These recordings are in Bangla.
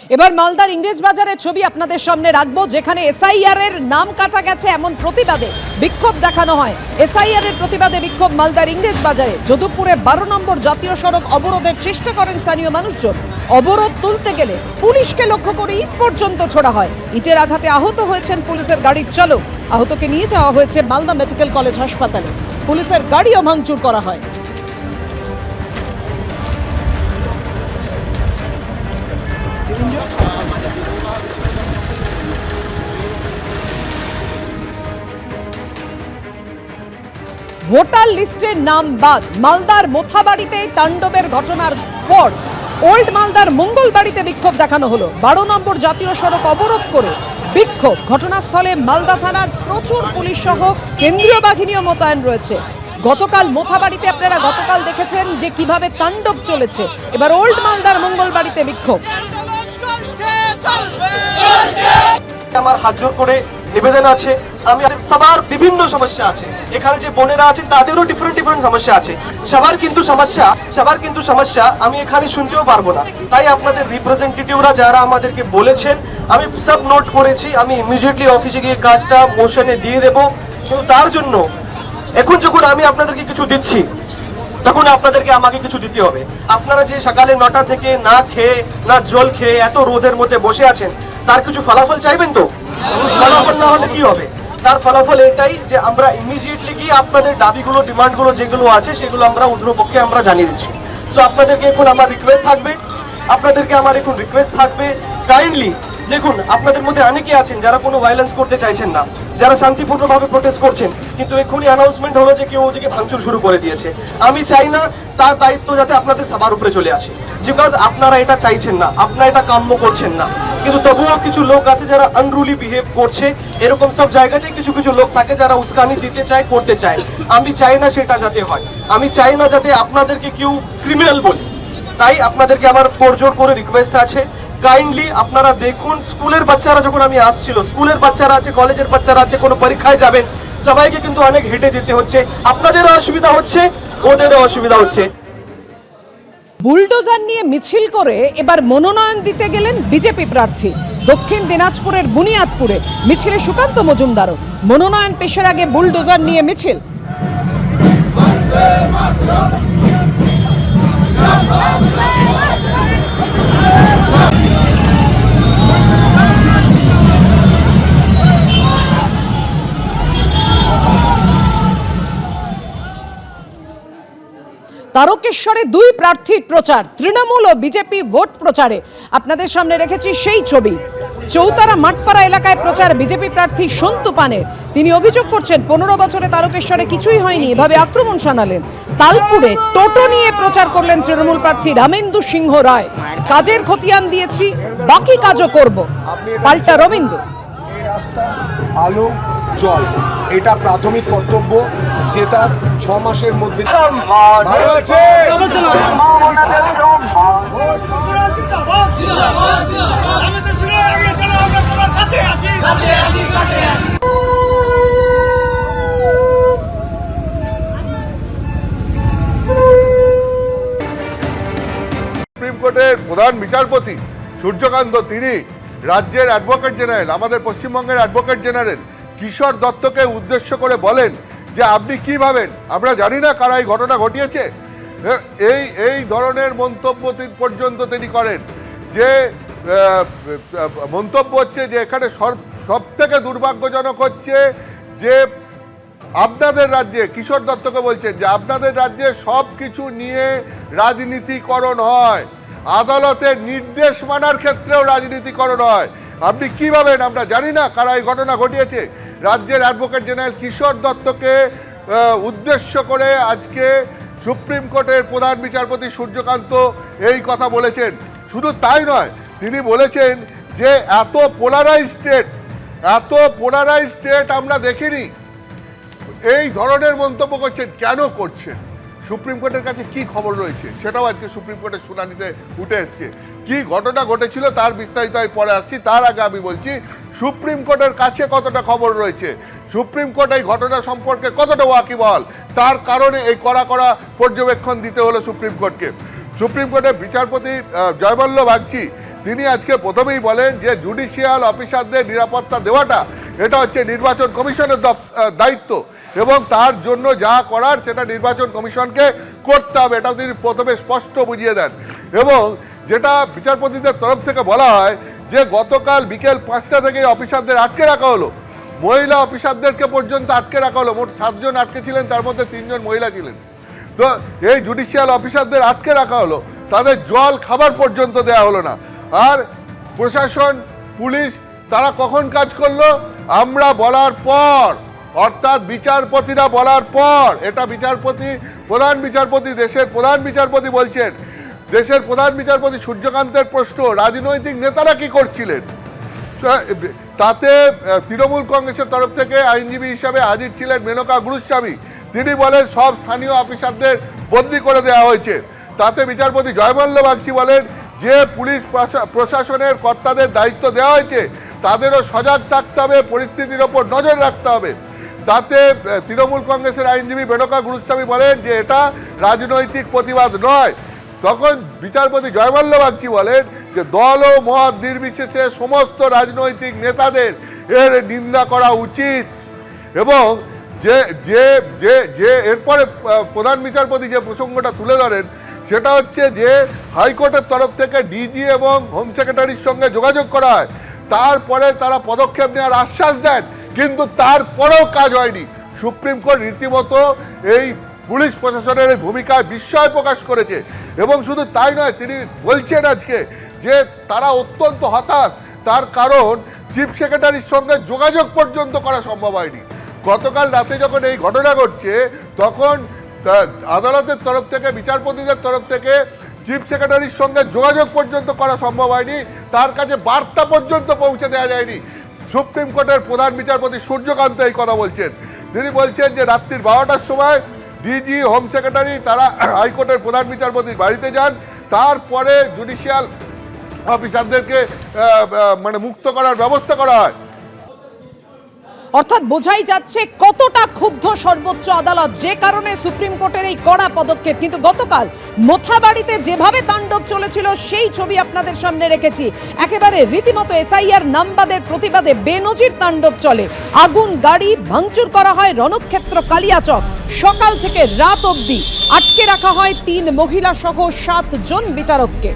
এবার মালদার ইংরেজ বাজারের ছবি আপনাদের সামনে রাখবো, যেখানে এসআইআর এর নাম কাটা গেছে এমন প্রতিবাদে বিক্ষোভ দেখানো হয়। এসআইআর এর প্রতিবাদে বিক্ষোভ মালদার ইংরেজ বাজারে। যদুপুরে 12 নম্বর জাতীয় সড়ক অবরোধের চেষ্টা করেন স্থানীয় মানুষজন। অবরোধ তুলতে গেলে পুলিশকে লক্ষ্য করে ইট পর্যন্ত ছোড়া হয়। ইটের আঘাতে আহত হয়েছেন পুলিশের গাড়ির চালক। আহতকে নিয়ে যাওয়া হয়েছে মালদা মেডিকেল কলেজ হাসপাতালে। পুলিশের গাড়িও ভাঙচুর করা হয়। ভোটার লিস্টের নাম বাদ মালদার মোথাবাড়িতে তাণ্ডবের ঘটনার পর ওল্ড মালদার মঙ্গলবাড়িতে বিক্ষোভ দেখানো হলো। 12 নম্বর জাতীয় সড়ক অবরোধ করে বিক্ষোভ। ঘটনাস্থলে মালদা থানার প্রচুর পুলিশ সহ কেন্দ্রীয় বাহিনীও মোতায়েন রয়েছে। গতকাল মোথাবাড়িতে আপনারা গতকাল দেখেছেন যে কিভাবে তাণ্ডব চলেছে। এবার ওল্ড মালদার মঙ্গলবাড়িতে বিক্ষোভ। আমার হাত জোর করে নিবেদন আছে, আমি সবার বিভিন্ন সমস্যা আছে, এখানে যে বোনেরা আছে তাদেরও ডিফারেন্ট সমস্যা আছে। সবার কিন্তু সমস্যা আমি এখানে শুনতেও পারবো না। তাই আপনাদের রিপ্রেজেন্টেটিভরা যারা আমাদেরকে বলেছেন আমি সব নোট করেছি। আমি ইমিডিয়েটলি অফিসে গিয়ে কাজটা মোশনে দিয়ে দেবো। কিন্তু তার জন্য এখন যখন আমি আপনাদেরকে কিছু দিচ্ছি তখন আপনাদেরকে আমাকে কিছু দিতে হবে। আপনারা যে সকালে 9টা থেকে না খেয়ে না জল খেয়ে এত রোদের মধ্যে বসে আছেন, তার কিছু ফলাফল চাইবেন তো? ফলাফল না হলে কি হবে? তার ফলাফল এটাই যে আমরা ইমিডিয়েটলি গিয়ে আপনাদের দাবিগুলো ডিমান্ডগুলো যেগুলো আছে সেগুলো আমরা ঊর্ধ্বপক্ষে আমরা জানিয়ে দিচ্ছি। সো আপনাদেরকে এখন আমার রিকোয়েস্ট থাকবে কাইন্ডলি দেখুন, আপনাদের মধ্যে অনেকে আছেন যারা কোনো ভায়োলেন্স করতে চাইছেন না, যারা শান্তিপূর্ণভাবে প্রোটেস্ট করছেন, কিন্তু এক্ষুনি অ্যানাউন্সমেন্ট হলো যে কেউ ওদিকে ভাঙচুর শুরু করে দিয়েছে। আমি চাই না তার দায়িত্ব যাতে আপনাদের সবার উপরে চলে আসে, বিকজ আপনারা এটা চাইছেন না, আপনারা এটা কাম্য করছেন না। কিন্তু তবুও কিছু লোক আছে যারা আনরুলি বিহেভ করছে। এরকম সব জায়গাতে কিছু লোক থাকে যারা উস্কানি দিতে চায়, করতে চায়। আমি চাই না সেটা যাতে হয়। আমি চাই না যাতে আপনাদেরকে কেউ ক্রিমিনাল বলে। তাই আপনাদেরকে আমার করজোর করে রিকোয়েস্ট আছে, কাইন্ডলি আপনারা দেখুন স্কুলের বাচ্চারা যখন আমি আসছিল, স্কুলের বাচ্চারা আছে, কলেজের বাচ্চারা আছে, কোনো পরীক্ষায় যাবেন, সবাইকে কিন্তু অনেক হেঁটে যেতে হচ্ছে। আপনাদেরও অসুবিধা হচ্ছে, ওদেরও অসুবিধা হচ্ছে। বুলডোজার নিয়ে মিছিল করে এবার মনোনয়ন দিতে গেলেন বিজেপি প্রার্থী। দক্ষিণ দিনাজপুরের বুনিয়াদপুরে মিছিলে সুকান্ত মজুমদারও। মনোনয়ন পেশের আগে বুলডোজার নিয়ে মিছিল। তারকেশ্বরে 2 প্রার্থীর প্রচার, তৃণমূল ও বিজেপি ভোট প্রচারে। আপনাদের সামনে রেখেছি সেই ছবি। চৌতারা মাঠপাড়া এলাকায় প্রচার বিজেপি প্রার্থী সন্তু পানের। তিনি অভিযোগ করছেন 15 বছরে তারকেশ্বরে কিছুই হয়নি, এভাবে আক্রমণ শানালেন। তালপুরে টোটো নিয়ে প্রচার করলেন তৃণমূল প্রার্থী রামেন্দু সিংহ রায়। কাজের খতিয়ান দিয়েছি, বাকি কাজও করব, পাল্টা রবীন্দ্র। আলো জল এটা প্রাথমিক কর্তব্য, যেটা 6 মাসের মধ্যে সুপ্রিম কোর্টের প্রধান বিচারপতি সূর্যকান্ত তিনি রাজ্যের অ্যাডভোকেট জেনারেল, আমাদের পশ্চিমবঙ্গের অ্যাডভোকেট জেনারেল কিশোর দত্তকে উদ্দেশ্য করে বলেন যে আপনি কি ভাবেন আমরা জানি না কারা এই ঘটনা ঘটিয়েছে। এই ধরনের মন্তব্য পর্যন্ত তিনি করেন। যে মন্তব্য হচ্ছে যে এখানে সব থেকে দুর্ভাগ্যজনক হচ্ছে যে আপনাদের রাজ্যে, কিশোর দত্তকে বলছেন যে আপনাদের রাজ্যে সব কিছু নিয়ে রাজনীতিকরণ হয়, আদালতের নির্দেশ মানার ক্ষেত্রেও রাজনীতিকরণ হয়। আপনি কি ভাবেন আমরা জানি না কারা এই ঘটনা ঘটিয়েছে। রাজ্যের অ্যাডভোকেট জেনারেল কিশোর দত্তকে উদ্দেশ্য করে আজকে সুপ্রিম কোর্টের প্রধান বিচারপতি সূর্যকান্ত এই কথা বলেছেন। শুধু তাই নয়, তিনি বলেছেন যে এত পোলারাইজ স্টেট আমরা দেখিনি। এই ধরনের মন্তব্য করছেন, কেন করছেন? সুপ্রিম কোর্টের কাছে কি খবর রয়েছে সেটাও আজকে সুপ্রিম কোর্টের শুনানিতে উঠে এসছে। কি ঘটনা ঘটেছিল তার বিস্তারিত আমি পরে আসছি। তার আগে আমি বলছি সুপ্রিম কোর্টের কাছে কতটা খবর রয়েছে, সুপ্রিম কোর্ট এই ঘটনা সম্পর্কে কতটা ওয়াকিবহাল, তার কারণে এই কড়া পর্যবেক্ষণ দিতে হলো সুপ্রিম কোর্টকে। সুপ্রিম কোর্টের বিচারপতি জয়বল্লভ বাগচি তিনি আজকে প্রথমেই বলেন যে জুডিশিয়াল অফিসারদের নিরাপত্তা দেওয়াটা এটা হচ্ছে নির্বাচন কমিশনের দায়িত্ব এবং তার জন্য যা করার সেটা নির্বাচন কমিশনকে করতে হবে, এটা তিনি প্রথমে স্পষ্ট বুঝিয়ে দেন। এবং যেটা বিচারপতিদের তরফ থেকে বলা হয় যে গতকাল বিকেল 5টা থেকে অফিসারদের আটকে রাখা হলো, মহিলা অফিসারদেরকে পর্যন্ত আটকে রাখা হলো, মোট 7 জন আটকে ছিলেন, তার মধ্যে 3 জন মহিলা ছিলেন। তো এই জুডিশিয়াল অফিসারদের আটকে রাখা হলো, তাদের জল খাবার পর্যন্ত দেওয়া হলো না। আর প্রশাসন পুলিশ তারা কখন কাজ করলো? আমরা বলার পর, অর্থাৎ বিচারপতিরা বলার পর। এটা প্রধান বিচারপতি দেশের প্রধান বিচারপতি বলছেন। দেশের প্রধান বিচারপতি সূর্যকান্তের প্রশ্ন, রাজনৈতিক নেতারা কি করছিলেন? তাতে তৃণমূল কংগ্রেসের তরফ থেকে আইনজীবী হিসাবে হাজির ছিলেন মেনকা গুরুস্বামী। তিনি বলেন সব স্থানীয় অফিসারদের বদলি করে দেওয়া হয়েছে। তাতে বিচারপতি জয়মাল্য বাগচি বলেন যে পুলিশ প্রশাসনের কর্তাদের দায়িত্ব দেওয়া হয়েছে তাদেরও সজাগ থাকতে হবে, পরিস্থিতির ওপর নজর রাখতে হবে। তাতে তৃণমূল কংগ্রেসের আইনজীবী মেনকা গুরুস্বামী বলেন যে এটা রাজনৈতিক প্রতিবাদ নয়। তখন বিচারপতি জয়মাল্য বাগচি বলেন যে দল ও মত নির্বিশেষে সমস্ত রাজনৈতিক নেতাদের এর নিন্দা করা উচিত। এবং যে যে যে যে এরপরে প্রধান বিচারপতি যে প্রসঙ্গটা তুলে ধরেন সেটা হচ্ছে যে হাইকোর্টের তরফ থেকে ডিজি এবং হোম সেক্রেটারির সঙ্গে যোগাযোগ করা হয়, তারপরে তারা পদক্ষেপ নেওয়ার আশ্বাস দেন, কিন্তু তারপরেও কাজ হয়নি। সুপ্রিম কোর্ট রীতিমতো এই পুলিশ প্রশাসনের এই ভূমিকায় বিস্ময় প্রকাশ করেছে। এবং শুধু তাই নয়, তিনি বলছেন আজকে যে তারা অত্যন্ত হতাশ, তার কারণ চিফ সেক্রেটারির সঙ্গে যোগাযোগ পর্যন্ত করা সম্ভব হয়নি। গতকাল রাতে যখন এই ঘটনা ঘটছে তখন আদালতের তরফ থেকে, বিচারপতিদের তরফ থেকে চিফ সেক্রেটারির সঙ্গে যোগাযোগ পর্যন্ত করা সম্ভব হয়নি, তার কাছে বার্তা পর্যন্ত পৌঁছে দেওয়া যায়নি। সুপ্রিম কোর্টের প্রধান বিচারপতি সূর্যকান্ত এই কথা বলছেন। তিনি বলছেন যে রাত্রির 12টার সময় ডিজি হোম সেক্রেটারি তারা হাইকোর্টের প্রধান বিচারপতির বাড়িতে যান, তারপরে জুডিশিয়াল অফিসারদেরকে মানে মুক্ত করার ব্যবস্থা করা হয়। অর্থাৎ বোঝাই যাচ্ছে কতটা ক্ষুব্ধ সর্বোচ্চ আদালত, যে কারণে সুপ্রিম কোর্টের এই কড়া পদক্ষেপ। কিন্তু গতকাল মোথাবাড়িতে যেভাবে তাণ্ডব চলেছিল সেই ছবি আপনাদের সামনে রেখেছি। একেবারে রীতিমতো এসআইআর নামবাদের প্রতিবাদে বেনজির তাণ্ডব চলে। আগুন, গাড়ি ভাঙচুর করা হয় রণক্ষেত্র কালিয়াচক। সকাল থেকে রাত অবধি আটকে রাখা হয় 3 মহিলা সহ 7 জন বিচারককে।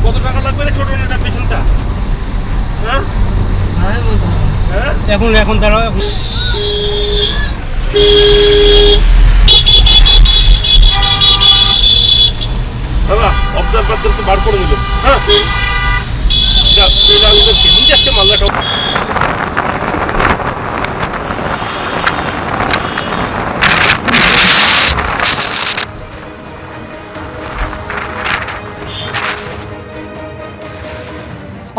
কত টাকা লাগবে রে ছোট নেটা পেছনটা? হ্যাঁ এখন দাঁড়াও। বাবা অবজারভারদেরকে বার করে দিল। হ্যাঁ কেমন যাচ্ছে মাল্লাটা?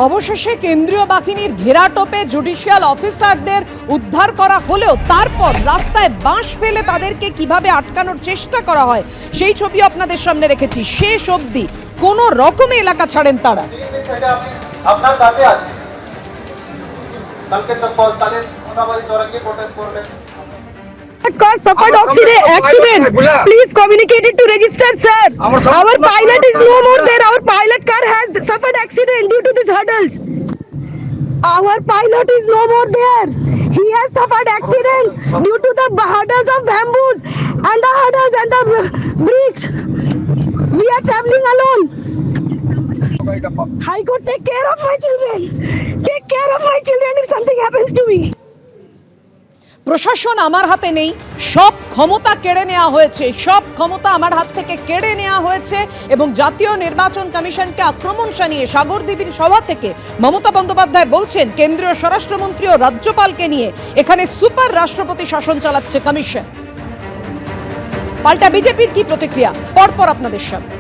অবশেষে কেন্দ্রীয় বাহিনীর ঘেরাটোপে জুডিশিয়াল অফিসারদের উদ্ধার করা হলেও তারপর রাস্তায় বাঁশ ফেলে তাদেরকে কিভাবে আটকানোর চেষ্টা করা হয় সেই ছবি আপনাদের সামনে রেখেছি। শেষ অবধি কোনো রকমে এলাকা ছাড়েন তারা। আপনার কাছে আছে কালকে তো তাদের মোটামুটি তোরা কি প্রোটেস্ট করবে? Car suffered accident. Please communicate it to register, sir. Our pilot is no more there. Our pilot car has suffered accident due to these hurdles. Our pilot is no more there. He has suffered accident due to the hurdles of bamboos and the hurdles and the bricks. We are traveling alone. High Court, take care of my children. Take care of my children if something happens to me. প্রশাসন আমার হাতে নেই, সব ক্ষমতা কেড়ে নেওয়া হয়েছে, সব ক্ষমতা আমার হাত থেকে কেড়ে নেওয়া হয়েছে। এবং জাতীয় নির্বাচন কমিশনকে আক্রমণ শানিয়ে সাগরদ্বীপের সভা থেকে মমতা বন্দ্যোপাধ্যায় বলছেন কেন্দ্রীয় স্বরাষ্ট্রমন্ত্রী ও রাজ্যপালকে নিয়ে এখানে সুপার রাষ্ট্রপতি শাসন চালাচ্ছে কমিশন। পাল্টা বিজেপির কি প্রতিক্রিয়া, পরপর আপনাদের সামনে।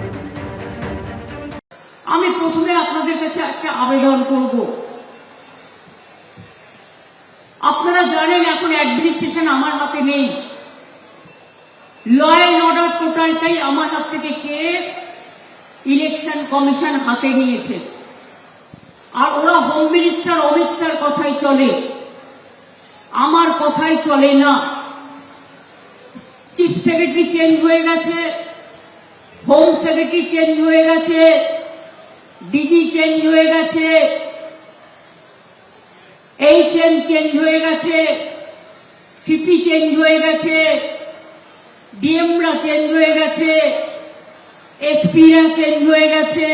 আমি প্রথমে আপনাদের কাছে একটা আবেদন করব, আপনারা জানেন এখন অ্যাডমিনিস্ট্রেশন আমার হাতে নেই, ল অ্যান্ড অর্ডার টোটালটাই আমার হাত থেকে কেড়ে ইলেকশন কমিশন হাতে নিয়েছে। আর ওরা হোম মিনিস্টার অমিত শাহর কথাই চলে, আমার কথাই চলে না। চিফ সেক্রেটারি চেঞ্জ হয়ে গেছে, হোম সেক্রেটারি চেঞ্জ হয়ে গেছে, ডিজি চেঞ্জ হয়ে গেছে, এইচএম চেঞ্জ হয়ে গেছে, সিপি চেঞ্জ হয়ে গেছে, ডিএমরা চেঞ্জ হয়ে গেছে, এসপিরা চেঞ্জ হয়ে গেছে,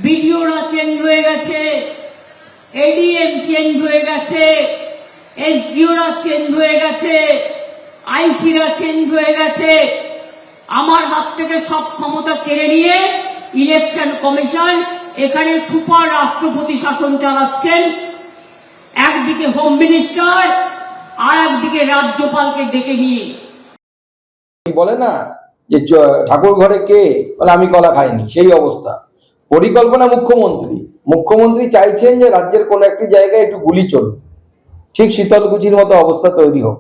বিডিওরা চেঞ্জ হয়ে গেছে, এডিএম চেঞ্জ হয়ে গেছে, এসডিওরা চেঞ্জ হয়ে গেছে, আইসিরা চেঞ্জ হয়ে গেছে। আমার হাত থেকে সব ক্ষমতা কেড়ে নিয়ে ইলেকশন কমিশন এখানে সুপার রাষ্ট্রপতি শাসন চালাচ্ছেন। একদিকে হোম মিনিস্টার আর একদিকে রাজ্যপালকে ডেকে নিয়ে। বলে না যে ঠাকুর ঘরে কে, বলে আমি কলা খাইনি, সেই অবস্থা। পরিকল্পনা মুখ্যমন্ত্রী চাইছেন যে রাজ্যের কোন একটি জায়গায় একটু গুলি চলুক, ঠিক শীতলকুচির মতো অবস্থা তৈরি হোক,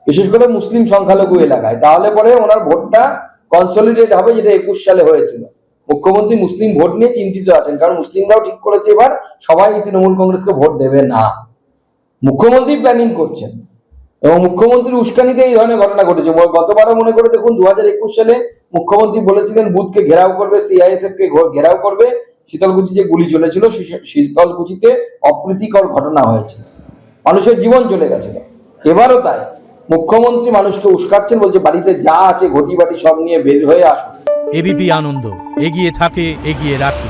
বিশেষ করে মুসলিম সংখ্যালঘু এলাকায়। তাহলে পরে ওনার ভোটটা কনসলিডেট হবে, যেটা 21 সালে হয়েছিল। মুখ্যমন্ত্রী মুসলিম ভোট নিয়ে চিন্তিত আছেন, কারণ মুসলিমরাও ঠিক করেছে এবার সবাই তৃণমূল কংগ্রেসকে ভোট দেবে না। মুখ্যমন্ত্রী প্ল্যানিং করছেন এবং মুখ্যমন্ত্রীর উস্কানিতে এই ধরনের ঘটনা ঘটেছে। গতবারও মনে করে দেখুন, 2021 সালে মুখ্যমন্ত্রী বলেছিলেন বুথকে ঘেরাও করবে, সিআইএসএফ কে ঘেরাও করবে। শীতলকুচি যে গুলি চলেছিল, শীতলকুচিতে অপ্রীতিকর ঘটনা হয়েছিল, মানুষের জীবন চলে গেছিল। এবারও তাই মুখ্যমন্ত্রী মানুষকে উস্কাচ্ছেন, বলছে বাড়িতে যা আছে ঘটি বাটি সব নিয়ে বের হয়ে আসুন। এবিপি আনন্দ, এগিয়ে থাকে, এগিয়ে রাখে।